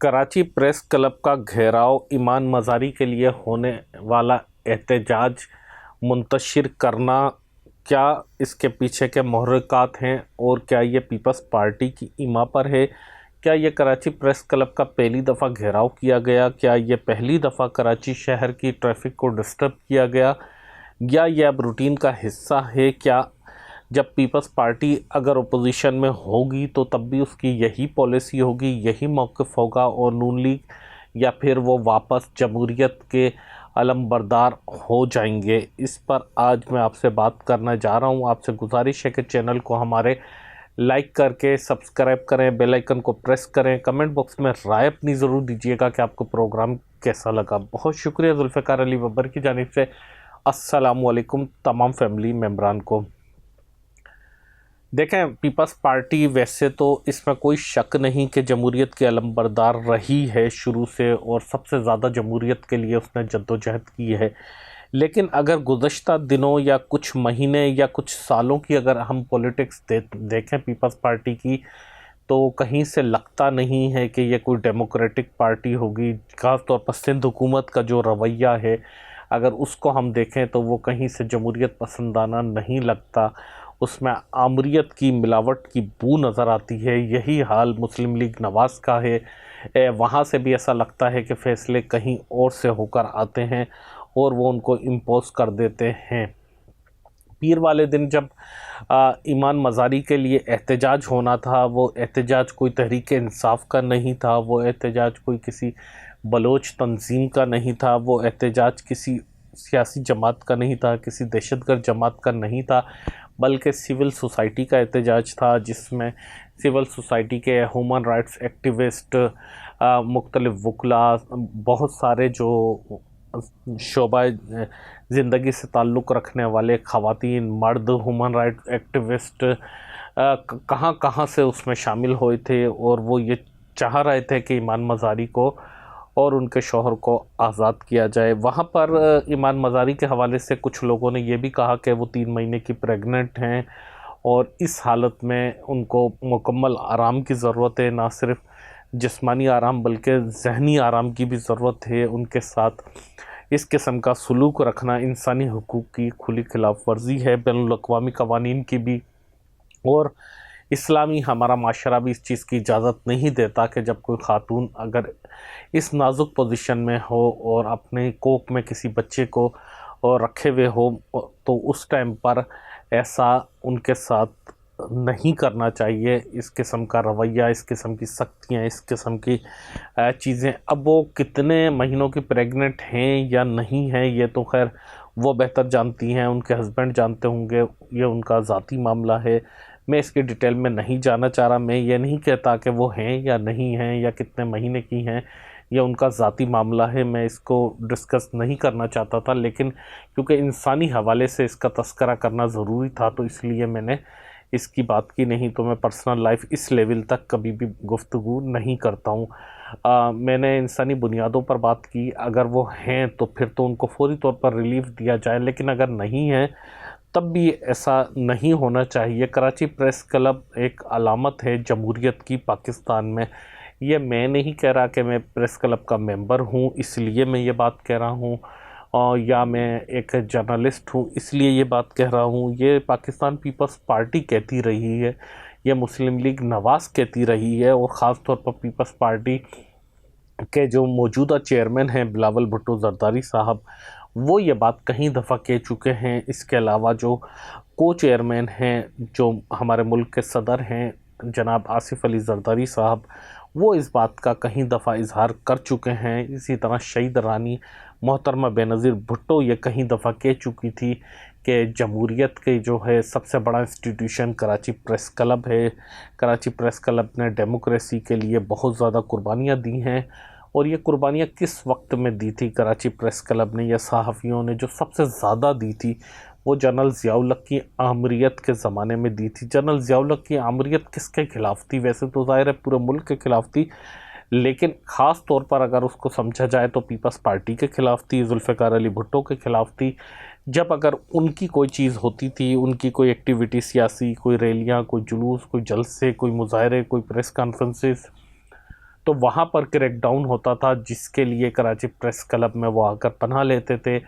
Karachi press club का घेराव ईमान मज़ारी के लिए होने वाला एहतजाज मुंतशिर करना, क्या इसके पीछे के मुहर्रिकात हैं और क्या ये पीपल्स पार्टी की ईमा पर है? क्या ये कराची प्रेस क्लब का पहली दफ़ा घेराव किया गया? क्या ये पहली दफ़ा कराची शहर की ट्रैफिक को डिस्टर्ब किया गया या ये अब रूटीन का हिस्सा है? क्या जब पीपल्स पार्टी अगर अपोजिशन में होगी तो तब भी उसकी यही पॉलिसी होगी, यही मौक़िफ़ होगा और नून लीग, या फिर वो वापस जमहूरियत के अलमबरदार हो जाएंगे? इस पर आज मैं आपसे बात करना जा रहा हूं। आपसे गुजारिश है कि चैनल को हमारे लाइक करके सब्सक्राइब करें, बेल आइकन को प्रेस करें, कमेंट बॉक्स में राय अपनी ज़रूर दीजिएगा कि आपको प्रोग्राम कैसा लगा। बहुत शुक्रिया जुल्फ़िकार अली बब्बर की जानिब से। अस्सलामु अलैकुम तमाम फैमिली मेम्बरान को। देखें, पीपल्स पार्टी वैसे तो इसमें कोई शक नहीं कि जमहूरियत की अलमबरदार रही है शुरू से और सबसे ज़्यादा जमहूरियत के लिए उसने जद्दोजहद की है। लेकिन अगर गुज़श्ता दिनों या कुछ महीने या कुछ सालों की अगर हम पॉलिटिक्स देखें पीपल्स पार्टी की, तो कहीं से लगता नहीं है कि ये कोई डेमोक्रेटिक पार्टी होगी। ख़ास तौर पर सिंध हुकूमत का जो रवैया है, अगर उसको हम देखें तो वो कहीं से जमहूरियत पसंदाना नहीं लगता। उसमें आमरीत की मिलावट की बू नज़र आती है। यही हाल मुस्लिम लीग नवाज़ का है। वहाँ से भी ऐसा लगता है कि फ़ैसले कहीं और से होकर आते हैं और वो उनको इम्पोज कर देते हैं। पीर वाले दिन जब ईमान मज़ारी के लिए एहतजाज होना था, वो एहतजाज कोई तहरीक इंसाफ का नहीं था, वो एहतजाज कोई किसी बलोच तंजीम का नहीं था, वो एहतजाज किसी सियासी जमात का नहीं था, किसी दहशतगर्द जमात का नहीं था, बल्कि सिविल सोसाइटी का एहतजाज था, जिसमें सिविल सोसाइटी के ह्यूमन राइट्स एक्टिविस्ट, मुख्तलिफ वकला, बहुत सारे जो शोबा ज़िंदगी से ताल्लुक़ रखने वाले ख़वातीन, मर्द ह्यूमन राइट्स एक्टिविस्ट कहाँ कहाँ से उसमें शामिल हुए थे और वो ये चाह रहे थे कि ईमान मज़ारी को और उनके शौहर को आज़ाद किया जाए। वहाँ पर ईमान मज़ारी के हवाले से कुछ लोगों ने ये भी कहा कि वो 3 महीने की प्रेग्नेंट हैं और इस हालत में उनको मुकम्मल आराम की ज़रूरत है, ना सिर्फ जिस्मानी आराम बल्कि ज़हनी आराम की भी ज़रूरत है। उनके साथ इस किस्म का सलूक रखना इंसानी हुकूक की खुली खिलाफ वर्जी है, बैनुल-अक़वामी क़वानीन की भी, और इस्लामी हमारा माशरा भी इस चीज़ की इजाज़त नहीं देता कि जब कोई ख़ातून अगर इस नाजुक पोजीशन में हो और अपने कोख में किसी बच्चे को और रखे हुए हो, तो उस टाइम पर ऐसा उनके साथ नहीं करना चाहिए। इस किस्म का रवैया, इस किस्म की सख्तियाँ, इस किस्म की चीज़ें, अब वो कितने महीनों की प्रेग्नेंट हैं या नहीं हैं, ये तो खैर वो बेहतर जानती हैं, उनके हस्बैंड जानते होंगे, ये उनका ज़ाती मामला है। मैं इसकी डिटेल में नहीं जाना चाह रहा। मैं ये नहीं कहता कि वो हैं या नहीं हैं या कितने महीने की हैं, यह उनका ज़ाती मामला है, मैं इसको डिस्कस नहीं करना चाहता था। लेकिन क्योंकि इंसानी हवाले से इसका तस्करा करना ज़रूरी था तो इसलिए मैंने इसकी बात की, नहीं तो मैं पर्सनल लाइफ इस लेवल तक कभी भी गुफ्तगू नहीं करता हूँ। मैंने इंसानी बुनियादों पर बात की। अगर वो हैं तो फिर तो उनको फौरी तौर पर रिलीफ दिया जाए, लेकिन अगर नहीं हैं तब भी ऐसा नहीं होना चाहिए। कराची प्रेस क्लब एक अलामत है जमहूरियत की पाकिस्तान में। ये मैं नहीं कह रहा कि मैं प्रेस क्लब का मेंबर हूँ इसलिए मैं ये बात कह रहा हूँ, और या मैं एक जर्नलिस्ट हूँ इसलिए ये बात कह रहा हूँ। ये पाकिस्तान पीपल्स पार्टी कहती रही है, ये मुस्लिम लीग नवाज़ कहती रही है, और ख़ास तौर पर पीपल्स पार्टी के जो मौजूदा चेयरमैन हैं बिलावल भुट्टो ज़रदारी साहब, वो ये बात कई दफ़ा कह चुके हैं। इसके अलावा जो को चेयरमैन हैं, जो हमारे मुल्क के सदर हैं जनाब आसिफ अली ज़रदारी साहब, वो इस बात का कई दफ़ा इजहार कर चुके हैं। इसी तरह शहीद रानी मोहतरमा बेनज़ीर भुट्टो ये कई दफ़ा कह चुकी थी कि जमहूरियत के जो है सबसे बड़ा इंस्टीट्यूशन कराची प्रेस क्लब है। कराची प्रेस क्लब ने डेमोक्रेसी के लिए बहुत ज़्यादा कुर्बानियाँ दी हैं, और ये कुर्बानियाँ किस वक्त में दी थी कराची प्रेस क्लब ने या सहाफ़ियों ने? जो सबसे ज़्यादा दी थी वो जनरल ज़ियाउल हक की आमरीत के ज़माने में दी थी। जनरल ज़ियाउल हक की आमरीत किसके ख़िलाफ़ थी? वैसे तो ज़ाहिर है पूरे मुल्क के ख़िलाफ़ थी, लेकिन ख़ास तौर पर अगर उसको समझा जाए तो पीपल्स पार्टी के ख़िलाफ़ थी, जुल्फ़िकार अली भुट्टो के ख़िलाफ़ थी। जब अगर उनकी कोई चीज़ होती थी, उनकी कोई एक्टिविटी सियासी, कोई रैलियाँ, कोई जुलूस, कोई जलसे, कोई मुज़ाहरे, कोई प्रेस कॉन्फ्रेंसेस, تو وہاں پر کریک ڈاؤن ہوتا تھا، جس کے لیے کراچی پریس کلب میں وہ آ کر پناہ لیتے تھے،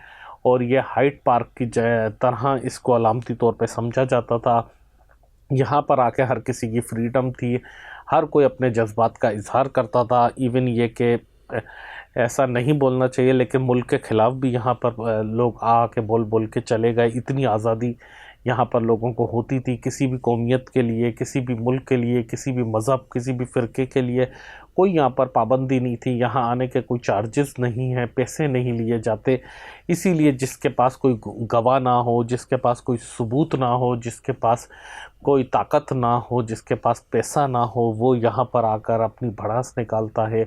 اور یہ ہائیڈ پارک کی طرح اس کو علامتی طور پہ سمجھا جاتا تھا۔ یہاں پر آ کے ہر کسی کی فریڈم تھی، ہر کوئی اپنے جذبات کا اظہار کرتا تھا، ایون یہ کہ ایسا نہیں بولنا چاہیے لیکن ملک کے خلاف بھی یہاں پر لوگ آ کے بول کے چلے گئے۔ اتنی آزادی یہاں پر لوگوں کو ہوتی تھی، کسی بھی قومیت کے لیے، کسی بھی ملک کے لیے، کسی بھی مذہب، کسی بھی فرقے کے لیے کوئی یہاں پر پابندی نہیں تھی۔ یہاں آنے کے کوئی چارجز نہیں ہیں، پیسے نہیں لیے جاتے، اسی لیے جس کے پاس کوئی گواہ نہ ہو، جس کے پاس کوئی ثبوت نہ ہو، جس کے پاس کوئی طاقت نہ ہو، جس کے پاس پیسہ نہ ہو، وہ یہاں پر آ کر اپنی بھڑاس نکالتا ہے،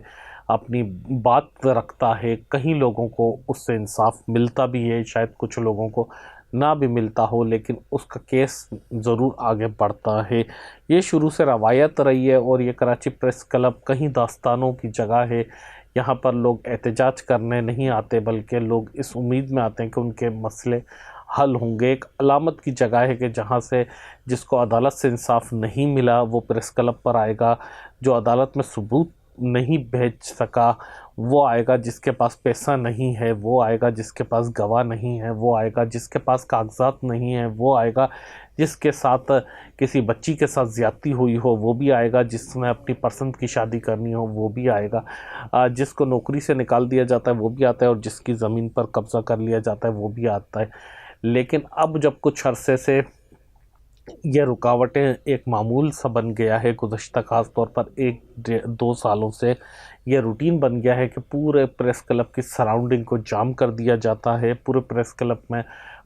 اپنی بات رکھتا ہے۔ کہیں لوگوں کو اس سے انصاف ملتا بھی ہے، شاید کچھ لوگوں کو نہ بھی ملتا ہو، لیکن اس کا کیس ضرور آگے بڑھتا ہے۔ یہ شروع سے روایت رہی ہے، اور یہ کراچی پریس کلب کہیں داستانوں کی جگہ ہے۔ یہاں پر لوگ احتجاج کرنے نہیں آتے، بلکہ لوگ اس امید میں آتے ہیں کہ ان کے مسئلے حل ہوں گے۔ ایک علامت کی جگہ ہے کہ جہاں سے جس کو عدالت سے انصاف نہیں ملا وہ پریس کلب پر آئے گا، جو عدالت میں ثبوت نہیں بھیج سکا وہ آئے گا، جس کے پاس پیسہ نہیں ہے وہ آئے گا، جس کے پاس گواہ نہیں ہے وہ آئے گا، جس کے پاس کاغذات نہیں ہیں وہ آئے گا، جس کے ساتھ کسی بچی کے ساتھ زیادتی ہوئی ہو وہ بھی آئے گا، جس نے اپنی پسند کی شادی کرنی ہو وہ بھی آئے گا، جس کو نوکری سے نکال دیا جاتا ہے وہ بھی آتا ہے، اور جس کی زمین پر قبضہ کر لیا جاتا ہے وہ بھی آتا ہے۔ لیکن اب جب کچھ عرصے سے یہ رکاوٹیں ایک معمول سا بن گیا ہے، گزشتہ خاص طور پر 1-2 سالوں سے یہ روٹین بن گیا ہے کہ پورے پریس کلب کی سراؤنڈنگ کو جام کر دیا جاتا ہے، پورے پریس کلب میں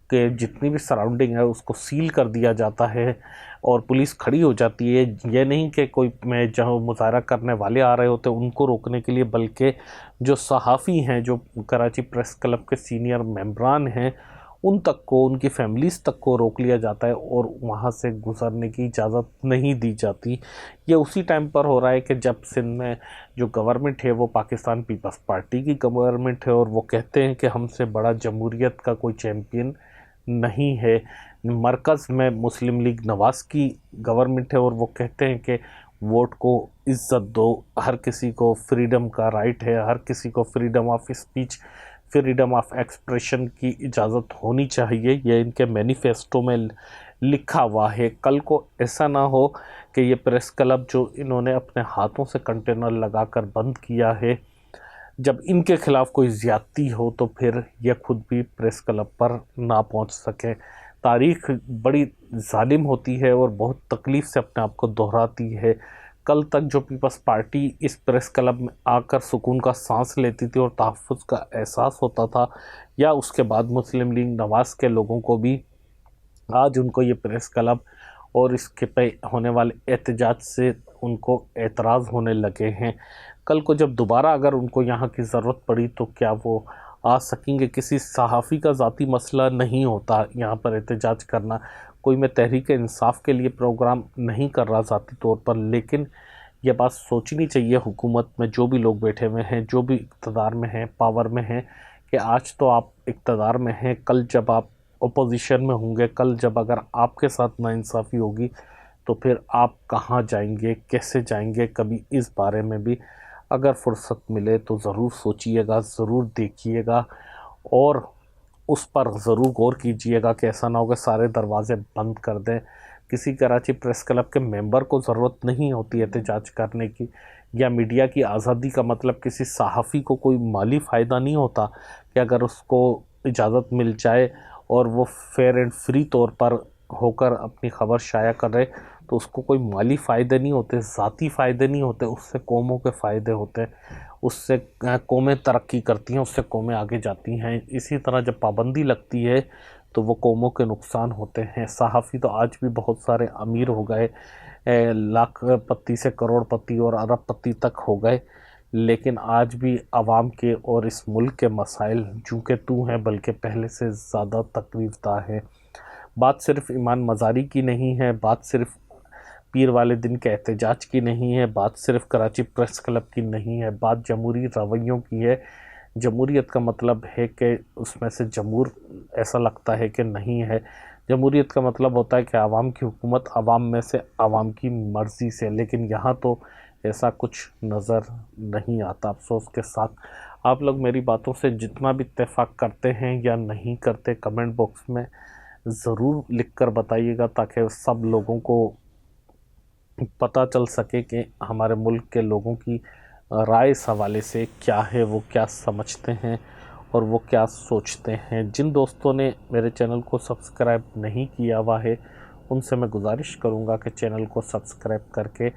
کہ جتنی بھی سراؤنڈنگ ہے اس کو سیل کر دیا جاتا ہے، اور پولیس کھڑی ہو جاتی ہے۔ یہ نہیں کہ کوئی میں جہاں مظاہرہ کرنے والے آ رہے ہوتے ان کو روکنے کے لیے، بلکہ جو صحافی ہیں، جو کراچی پریس کلب کے سینئر ممبران ہیں، ان تک کو، ان کی فیملیز تک کو روک لیا جاتا ہے، اور وہاں سے گزرنے کی اجازت نہیں دی جاتی۔ یہ اسی ٹائم پر ہو رہا ہے کہ جب سندھ میں جو گورنمنٹ ہے وہ پاکستان پیپلز پارٹی کی گورنمنٹ ہے، اور وہ کہتے ہیں کہ ہم سے بڑا جمہوریت کا کوئی چیمپئن نہیں ہے۔ مرکز میں مسلم لیگ نواز کی گورنمنٹ ہے، اور وہ کہتے ہیں کہ ووٹ کو عزت دو، ہر کسی کو فریڈم کا رائٹ ہے، ہر کسی کو freedom of speech, freedom of expression کی اجازت ہونی چاہیے۔ یہ ان کے مینیفیسٹو میں لکھا ہوا ہے۔ کل کو ایسا نہ ہو کہ یہ پریس کلب جو انہوں نے اپنے ہاتھوں سے کنٹینر لگا کر بند کیا ہے، جب ان کے خلاف کوئی زیادتی ہو تو پھر یہ خود بھی پریس کلب پر نہ پہنچ سکیں۔ تاریخ بڑی ظالم ہوتی ہے اور بہت تکلیف سے اپنے آپ کو دہراتی ہے۔ کل تک جو پیپلز پارٹی اس پریس کلب میں آ کر سکون کا سانس لیتی تھی اور تحفظ کا احساس ہوتا تھا، یا اس کے بعد مسلم لیگ نواز کے لوگوں کو بھی آج ان کو یہ پریس کلب اور اس کے پہ ہونے والے احتجاج سے ان کو اعتراض ہونے لگے ہیں۔ کل کو جب دوبارہ اگر ان کو یہاں کی ضرورت پڑی تو کیا وہ آ سکیں گے؟ کسی صحافی کا ذاتی مسئلہ نہیں ہوتا یہاں پر احتجاج کرنا، کوئی میں تحریک انصاف کے لیے پروگرام نہیں کر رہا ذاتی طور پر، لیکن یہ بات سوچنی چاہیے حکومت میں جو بھی لوگ بیٹھے ہوئے ہیں، جو بھی اقتدار میں ہیں، پاور میں ہیں، کہ آج تو آپ اقتدار میں ہیں، کل جب آپ اپوزیشن میں ہوں گے، کل جب اگر آپ کے ساتھ ناانصافی ہوگی تو پھر آپ کہاں جائیں گے، کیسے جائیں گے؟ کبھی اس بارے میں بھی اگر فرصت ملے تو ضرور سوچئے گا، ضرور دیکھیے گا، اور اس پر ضرور غور کیجئے گا کہ ایسا نہ ہو کہ سارے دروازے بند کر دیں۔ کسی کراچی پریس کلب کے ممبر کو ضرورت نہیں ہوتی احتجاج کرنے کی، یا میڈیا کی آزادی کا مطلب کسی صحافی کو کوئی مالی فائدہ نہیں ہوتا کہ اگر اس کو اجازت مل جائے اور وہ فیئر اینڈ فری طور پر ہو کر اپنی خبر شائع کرے تو اس کو کوئی مالی فائدے نہیں ہوتے، ذاتی فائدے نہیں ہوتے، اس سے قوموں کے فائدے ہوتے ہیں، اس سے قومیں ترقی کرتی ہیں، اس سے قومیں آگے جاتی ہیں۔ اسی طرح جب پابندی لگتی ہے تو وہ قوموں کے نقصان ہوتے ہیں۔ صحافی تو آج بھی بہت سارے امیر ہو گئے، لاکھ پتی سے کروڑ پتی اور ارب پتی تک ہو گئے، لیکن آج بھی عوام کے اور اس ملک کے مسائل چونکہ تو ہیں بلکہ پہلے سے زیادہ تکلیف دہ ہے۔ بات صرف ایمان مزاری کی نہیں ہے، بات صرف پیر والے دن کے احتجاج کی نہیں ہے، بات صرف کراچی پریس کلب کی نہیں ہے، بات جمہوری رویوں کی ہے۔ جمہوریت کا مطلب ہے کہ اس میں سے جمہور ایسا لگتا ہے کہ نہیں ہے۔ جمہوریت کا مطلب ہوتا ہے کہ عوام کی حکومت عوام میں سے عوام کی مرضی سے، لیکن یہاں تو ऐसा कुछ नज़र नहीं आता। अफसोस के साथ आप लोग मेरी बातों से जितना भी इत्तेफाक करते हैं या नहीं करते, कमेंट बॉक्स में ज़रूर लिख कर बताइएगा, ताकि सब लोगों को पता चल सके कि हमारे मुल्क के लोगों की राय इस हवाले से क्या है, वो क्या समझते हैं और वो क्या सोचते हैं। जिन दोस्तों ने मेरे चैनल को सब्सक्राइब नहीं किया हुआ है, उनसे मैं गुजारिश करूंगा कि चैनल को सब्सक्राइब करके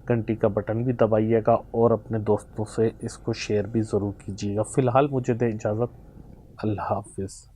घंटी का बटन भी दबाइएगा और अपने दोस्तों से इसको शेयर भी ज़रूर कीजिएगा। फ़िलहाल मुझे दे इजाज़त। अल्लाह हाफिज़।